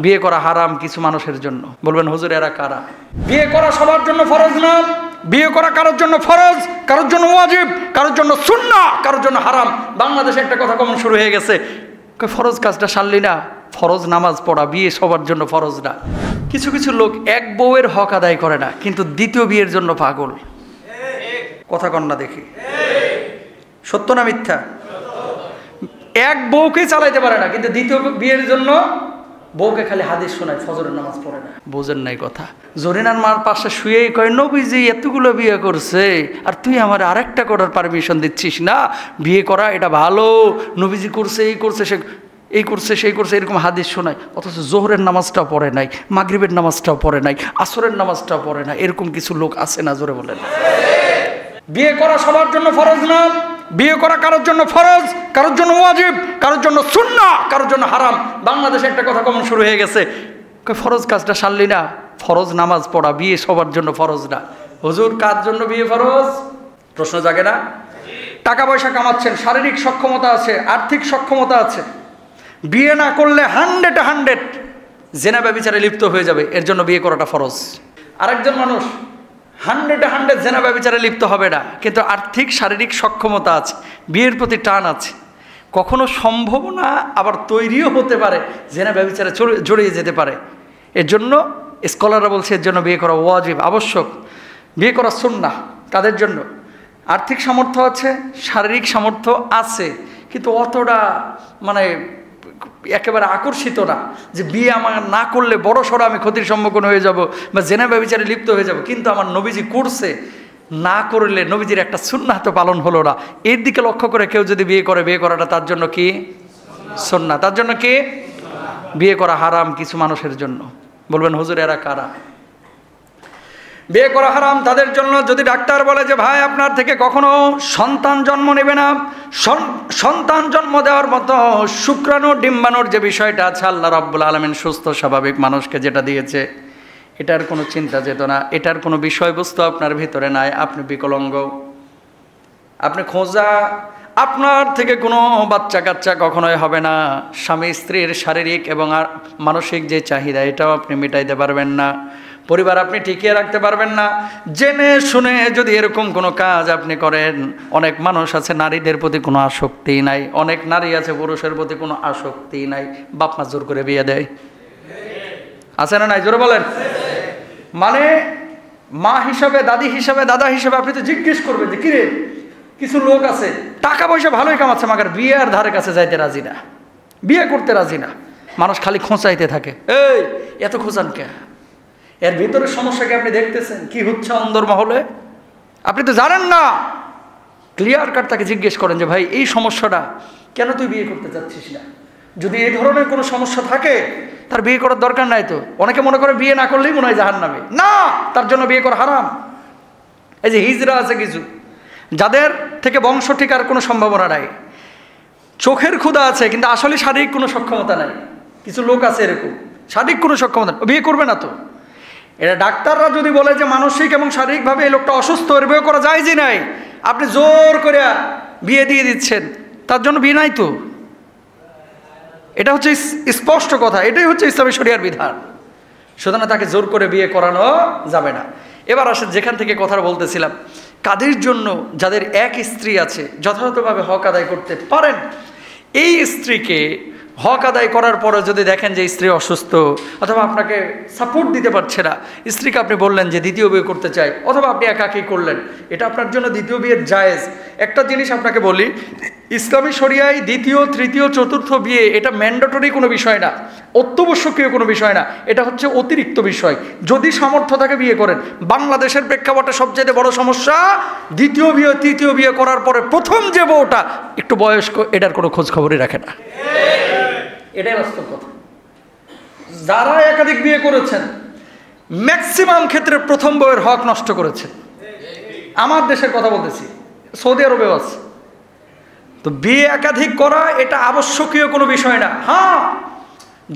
বিয়ে করা হারাম কিছু মানুষের জন্য। বলবেন হুজুর এরা কারা? বিয়ে করা সবার জন্য ফরজ না। বিয়ে করা কারোর জন্য ফরজ, কারোর জন্য ওয়াজিব, কারোর জন্য সুন্নাহ, কারোর জন্য হারাম। বাংলাদেশে একটা কথা কমন শুরু হয়ে গেছে, ফরজ কাজটা সারলি না, ফরজ নামাজ পড়া, বিয়ে সবার জন্য ফরজ না। কিছু কিছু লোক এক বউয়ের হক আদায় করে না, কিন্তু দ্বিতীয় বিয়ের জন্য পাগল। কথা কন না দেখি, সত্য না মিথ্যা? এক বউকে চালাইতে পারে না, কিন্তু দ্বিতীয় বিয়ের জন্য বউকে খালি হাদিস শোনায়, ফজরের নামাজ পড়ে না। বোঝেন নাই কথা? জরিনার মার পাশে শুয়েই কয়, নবীজি এতগুলো বিয়ে করছে আর তুই আমার আরেকটা করার পারমিশন দিচ্ছিস না? বিয়ে করা এটা ভালো, নবীজি করছে, এই করছে, সে এই করছে, সেই করছে, এরকম হাদিস শোনায়। অথচ জোহরের নামাজটাও পড়ে নাই, মাগরিবের নামাজটাও পড়ে নাই, আসরের নামাজটাও পড়ে না। এরকম কিছু লোক আছে না? জোরে বলেন। বিয়ে করা সবার জন্য ফরজ না। বিয়ে করা কারোর জন্য ফরজ, কারোর জন্য ওয়াজিব, কারোর জন্য সুন্নাহ, কারোর জন্য হারাম। বাংলাদেশে একটা কথা কমন শুরু হয়ে গেছে, ফরজ কাজটা সারলি না, ফরজ নামাজ পড়া, বিয়ে সবার জন্য ফরজ না। হুজুর কার জন্য বিয়ে ফরজ? প্রশ্ন জাগে না? টাকা পয়সা কামাচ্ছেন, শারীরিক সক্ষমতা আছে, আর্থিক সক্ষমতা আছে, বিয়ে না করলে 100 জেনা ব্যভিচারে লিপ্ত হয়ে যাবে, এর জন্য বিয়ে করাটা ফরজ। আরেকজন মানুষ 100 জেনা ব্যভিচারে লিপ্ত হবে না, কিন্তু আর্থিক শারীরিক সক্ষমতা আছে, বিয়ের প্রতি টান আছে, কখনো সম্ভব না, আবার তৈরিও হতে পারে, জেনা ব্যভিচারে জড়িয়ে যেতে পারে। এর জন্য স্কলাররা বলছে এর জন্য বিয়ে করা ওয়াজিব, আবশ্যক। বিয়ে করা সুন্নাহ। কাদের জন্য? আর্থিক সামর্থ্য আছে, শারীরিক সামর্থ্য আছে, কিন্তু অতটা মানে একেবারে আকর্ষিত না যে বিয়ে আমার না করলে বড় সড়ো আমি ক্ষতির সম্মুখীন হয়ে যাব বা জেনা ব্যভিচারে লিপ্ত হয়ে যাব, কিন্তু আমার নবীজি করছে, না করলে নবীজির একটা সুন্নাহ তো পালন হলো না। এর দিকে লক্ষ্য করে কেউ যদি বিয়ে করে, বিয়ে করাটা তার জন্য কি? সুন্নাহ। তার জন্য কি? বিয়ে করা হারাম কিছু মানুষের জন্য। বলবেন হুজুর এরা কারা? বিয়ে করা হারাম তাদের জন্য, যদি ডাক্তার বলে যে ভাই আপনার থেকে কখনো সন্তান জন্ম নেবে না, সন্তান জন্ম দেওয়ার মতো শুক্রাণু ডিম্বাণুর যে বিষয়টা আছে, আল্লাহ রাব্বুল আলামিন সুস্থ স্বাভাবিক মানুষকে যেটা দিয়েছে, এটার কোনো চিন্তা চেতনা, এটার কোনো বিষয়বস্তু আপনার ভিতরে নাই, আপনি বিকলাঙ্গ, আপনি খোঁজা, আপনার থেকে কোনো বাচ্চা কাচ্চা কখনোই হবে না। স্বামী স্ত্রীর শারীরিক এবং মানসিক যে চাহিদা, এটাও আপনি মেটাইতে পারবেন না। পরিবার আপনি টিকিয়ে রাখতে পারবেন না। জেনে শুনে যদি এরকম কোনো কাজ আপনি করেন, অনেক মানুষ আছে নারীদের প্রতি কোনো আসক্তি নাই, অনেক নারী আছে পুরুষের প্রতি কোনো আসক্তি নাই, বাপ মা জোর করে বিয়ে দেয়, আছে না নাই? জোরে বলেন। মানে মা হিসাবে, দাদি হিসাবে, দাদা হিসাবে আপনি তো জিজ্ঞেস করবেন যে কিরে, কিছু লোক আছে টাকা পয়সা ভালোই কামাচ্ছে, মাগার বিয়ে আর ধারে কাছে যাইতে রাজি না, বিয়ে করতে রাজি না, মানুষ খালি খোঁচাইতে থাকে। এই এত খোঁচান কে? এর ভিতরে সমস্যাকে আপনি দেখতেছেন কি হচ্ছে অন্দর মহলে? আপনি তো জানেন না। ক্লিয়ার কাট তাকে জিজ্ঞেস করেন যে ভাই এই সমস্যাটা কেন তুই বিয়ে করতে চাচ্ছিস না? যদি এই ধরনের কোনো সমস্যা থাকে তার বিয়ে করার দরকার নাই তো। অনেকে মনে করে বিয়ে না করলেই মনে হয় জাহান্নামে, না, তার জন্য বিয়ে করা হারাম। এই যে হিজড়া আছে কিছু, যাদের থেকে বংশ টিকার কোনো সম্ভাবনা নাই, চোখের ক্ষুধা আছে কিন্তু আসলে শারীরিক কোনো সক্ষমতা নাই, কিছু লোক আছে এরকম, শারীরিক কোনো সক্ষমতা, বিয়ে করবে না তো। এটা ডাক্তাররা যদি বলে যে মানসিক এবং শারীরিকভাবে এই লোকটা অসুস্থ, এর বিয়ে করা যায় যে নাই, আপনি জোর করে বিয়ে দিয়ে দিচ্ছেন, তার জন্য বিয়ে নাই তো। এটা হচ্ছে স্পষ্ট কথা, এটাই হচ্ছে ইসলামী শরিয়ার বিধান। সুতরাং তাকে জোর করে বিয়ে করানো যাবে না। এবার আসেন যেখান থেকে কথা বলতেছিলাম, কাদের জন্য? যাদের এক স্ত্রী আছে, যথাযথভাবে হক আদায় করতে পারেন। এই স্ত্রীকে হক আদায় করার পরে যদি দেখেন যে স্ত্রী অসুস্থ অথবা আপনাকে সাপোর্ট দিতে পারছে না, স্ত্রীকে আপনি বললেন যে দ্বিতীয় বিয়ে করতে চাই, অথবা আপনি একাকী করলেন, এটা আপনার জন্য দ্বিতীয় বিয়ের জায়েজ। একটা জিনিস আপনাকে বলি, ইসলামী শরিয়ায় দ্বিতীয়, তৃতীয়, চতুর্থ বিয়ে এটা ম্যান্ডেটরি কোনো বিষয় না, অত্যাবশ্যকীয় কোনো বিষয় না, এটা হচ্ছে অতিরিক্ত বিষয়। যদি সামর্থ্য থাকে বিয়ে করেন। বাংলাদেশের প্রেক্ষাপটে সবচেয়ে বড় সমস্যা, দ্বিতীয় বিয়ে, তৃতীয় বিয়ে করার পরে প্রথম যে বউটা একটু বয়স্ক, এটার কোনো খোঁজ খবরই রাখে না। এটাই বাস্তব কথা। যারা একাধিক বিয়ে করেছেন ম্যাক্সিমাম ক্ষেত্রে প্রথম বউয়ের হক নষ্ট করেছেন। আমার দেশের কথা বলতেছি, সৌদি আরবেও আছে। তো বিয়ে একাধিক করা এটা আবশ্যকীয় কোনো বিষয় না। হ্যাঁ,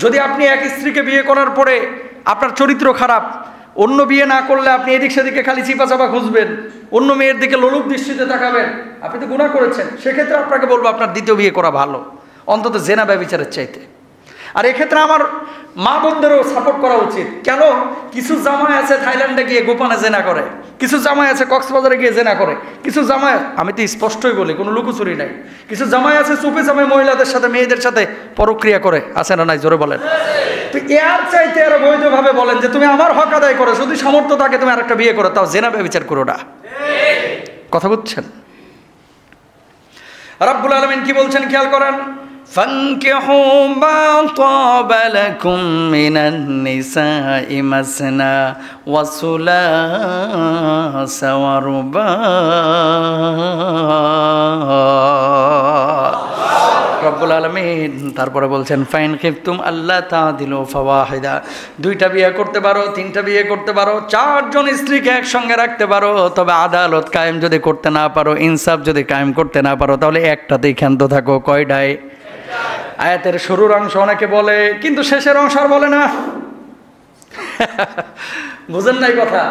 যদি আপনি এক স্ত্রীকে বিয়ে করার পরে আপনার চরিত্র খারাপ, অন্য বিয়ে না করলে আপনি এদিক সেদিকে খালি চিপা চাপা খুঁজবেন, অন্য মেয়ের দিকে লোলুপ দৃষ্টিতে তাকাবেন, আপনি তো গুনাহ করেছেন। সেক্ষেত্রে আপনাকে বলবো আপনার দ্বিতীয় বিয়ে করা ভালো, অন্তত জেনা ব্যভিচারের চাইতে। আর এক্ষেত্রে আমার মা বোনদেরও সাপোর্ট করা উচিত। কেন? কিছু জামাই আছে থাইল্যান্ডে গিয়ে গোপনে জেনা করে, কিছু জামাই আছে কক্সবাজারে গিয়ে জেনা করে, কিছু জামাই, আমি তো স্পষ্টই বলি, কোনো লুকোচুরি নাই, কিছু জামাই আছে চুপে চাপে মহিলাদের সাথে মেয়েদের সাথে পরক্রিয়া করে, আছে না নাই? জোরে বলেন। তো এর চাইতে আরো বৈধভাবে বলেন যে তুমি আমার হক আদায় করো, যদি সামর্থ্য থাকে তুমি আরেকটা বিয়ে করো, তাও জেনা ব্যভিচার করো না। কথা বুঝছেন? রাব্বুল আলামিন কি বলছেন খেয়াল করেন, فانكحوا ما طاب لكم من النساء مثنى وثلاث ورباع। রব্বুল আলামিন তারপরে বলছেন ফাইন খিফতুম আল্লাহ তাআদিলু ফাওয়াহিদা, দুইটা বিয়ে করতে পারো, তিনটা বিয়ে করতে পারো, চারজন স্ত্রীকে একসঙ্গে রাখতে পারো, তবে আদালত কায়েম যদি করতে না পারো, ইনসাফ যদি কায়েম করতে না পারো, তাহলে একটাতেই ক্ষান্ত থাকো। কয়টায়? আয়াতের শুরুর অংশ অনেকে বলে, কিন্তু শেষের অংশ আর বলে না। বুঝেন নাই কথা?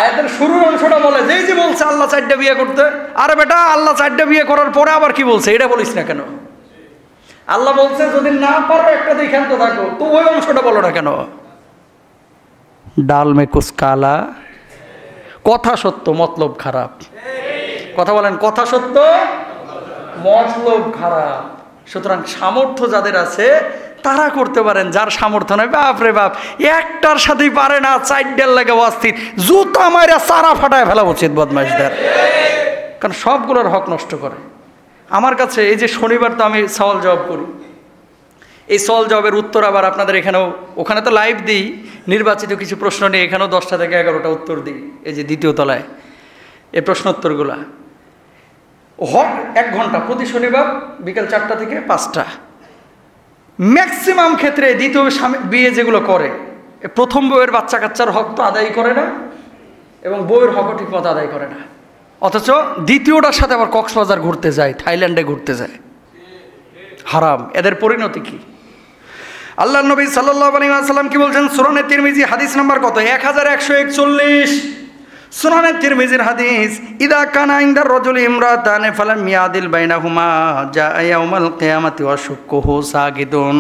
আয়াতের শুরুর অংশটা বলে, যেই যে বলছে আল্লাহ চারটা বিয়ে করতে, আরে বেটা আল্লাহ চারটা বিয়ে করার পরে আবার কি বলছে এটা বলিস না কেন? আল্লাহ বলছে যদি না পারো একটাতেই ক্ষান্ত থাকো, তো ওই অংশটা বলো না কেন? ডাল মে কুছ কালা, কথা সত্য মতলব খারাপ। কথা বলেন, কথা সত্য মতলব খারাপ। সুতরাং সামর্থ্য যাদের আছে তারা করতে পারেন, যার সামর্থ্য নয় বাপরে বাপ একটার সাথেই পারে না, চারটার লাগে অস্থির, জুতা মাইরা চারা ফাটায় ফেলা উচিত বদমাইশদের, কারণ সবগুলোর হক নষ্ট করে। আমার কাছে এই যে শনিবার তো আমি সওয়াল জবাব করি, এই সওয়াল জবাবের উত্তর আবার আপনাদের এখানেও, ওখানে তো লাইভ দিই নির্বাচিত কিছু প্রশ্ন নিয়ে, এখানেও 10টা থেকে 11টা উত্তর দিই, এই যে দ্বিতীয় তলায় এই প্রশ্নোত্তরগুলা। হক 1 ঘন্টা প্রতি শনিবার বিকেল 4টা থেকে 5টা। ম্যাক্সিমাম ক্ষেত্রে দ্বিতীয় বিয়ে যেগুলো করে, প্রথম বউয়ের বাচ্চা কাচ্চার হক তো আদায় করে না, এবং বউয়ের হকও ঠিক মতো আদায় করে না, অথচ দ্বিতীয়টার সাথে আবার কক্সবাজার ঘুরতে যায়, থাইল্যান্ডে ঘুরতে যায়। হারাম। এদের পরিণতি কি? আল্লাহ নবী সাল্লাল্লাহু আলাইহি ওয়াসাল্লাম কি বলছেন? সুনানে তিরমিজি হাদিস নাম্বার কত? 1141। সুনানে তিরমিজির হাদিস, ইদা কানা ইনদার রাজুলি ইমরাতান ফালাম ইয়াদিল বাইনাহুমা জাআ ইয়াউমাল কিয়ামাতি ওয়া শুক্কুহু সাগিদুন।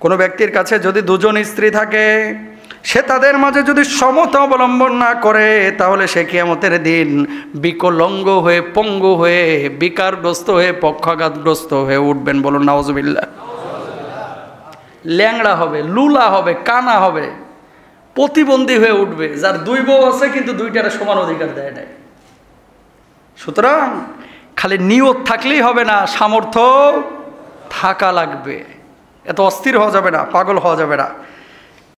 কোনো ব্যক্তির কাছে যদি দুজন স্ত্রী থাকে, সে তাদের মাঝে যদি সমতা অবলম্বন না করে, তাহলে সে কিয়ামতের দিন বিকলঙ্গ হয়ে, পঙ্গু হয়ে, বিকারগ্রস্ত হয়ে, পক্ষাঘাতগ্রস্ত হয়ে উঠবেন। বলুন নাউজুবিল্লাহ। ল্যাংড়া হবে, লুলা হবে, কানা হবে, প্রতিবন্ধী হয়ে উঠবে, যার 2 বউ আছে কিন্তু 2টারে সমান অধিকার দেয় নাই। সুতরাং খালি নিয়ত থাকলেই হবে না, সামর্থ্য থাকা লাগবে। এত অস্থির হওয়া যাবে না, পাগল হওয়া যাবে না।